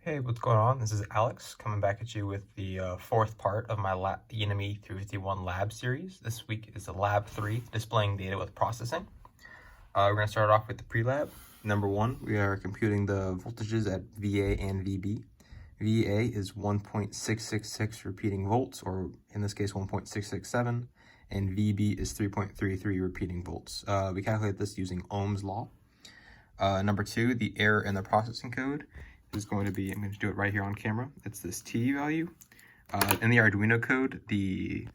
Hey, what's going on? This is Alex coming back at you with the fourth part of my ENME351 lab series. This week is the lab 3, displaying data with processing. We're going to start off with the pre-lab. Number 1, we are computing the voltages at VA and VB. VA is 1.666 repeating volts, or in this case 1.667, and VB is 3.33 repeating volts. We calculate this using Ohm's law. Number 2, the error in the processing code is going to be, I'm going to do it right here on camera. It's this T value. In the Arduino code, the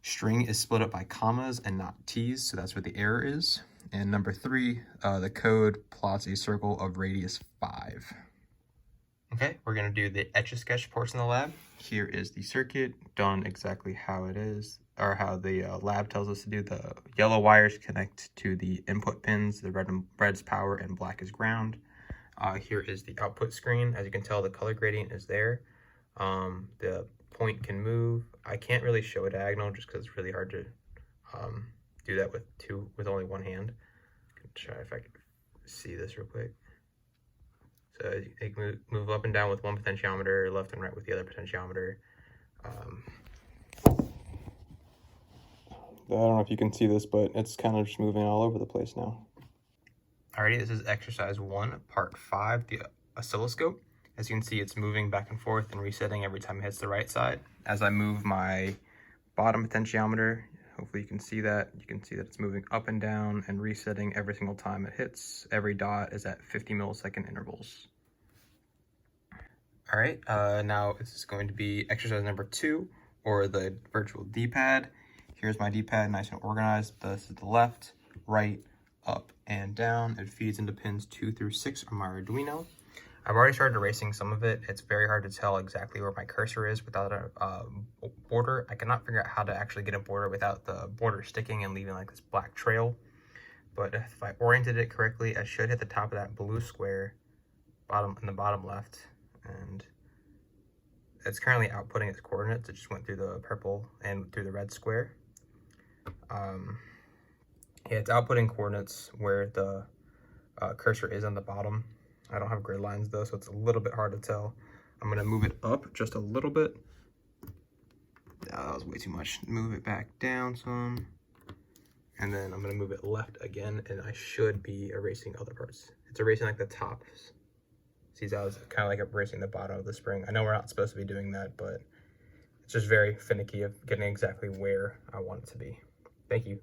string is split up by commas and not T's, so that's where the error is. And number 3, the code plots a circle of radius 5. Okay, we're going to do the Etch-a-Sketch portion of the lab. Here is the circuit, done exactly how it is, or how the lab tells us to do. The yellow wires connect to the input pins, the red's power and black is ground. Here is the output screen. As you can tell, the color gradient is there. The point can move. I can't really show a diagonal just because it's really hard to do that with only one hand. I can try if I can see this real quick. So they can move up and down with one potentiometer, left and right with the other potentiometer. I don't know if you can see this, but it's kind of just moving all over the place now. Alrighty, this is exercise 1, part 5, the oscilloscope. As you can see, it's moving back and forth and resetting every time it hits the right side. As I move my bottom potentiometer, hopefully you can see that. You can see that it's moving up and down and resetting every single time it hits. Every dot is at 50 millisecond intervals. Alright, now this is going to be exercise number 2, or the virtual D-pad. Here's my D-pad, nice and organized. This is the left, right, up and down. It feeds into pins 2 through 6 on my Arduino. I've already started erasing some of it. It's very hard to tell exactly where my cursor is without a border. I cannot figure out how to actually get a border without the border sticking and leaving like this black trail. But if I oriented it correctly, I should hit the top of that blue square in the bottom left. And it's currently outputting its coordinates. It just went through the purple and through the red square. Yeah, it's outputting coordinates where the cursor is on the bottom. I don't have grid lines though, so it's a little bit hard to tell. I'm gonna move it up just a little bit. That was way too much. Move it back down some. And then I'm gonna move it left again, and I should be erasing other parts. It's erasing like the tops. See, that was kind of like erasing the bottom of the spring. I know we're not supposed to be doing that, but it's just very finicky of getting exactly where I want it to be. Thank you.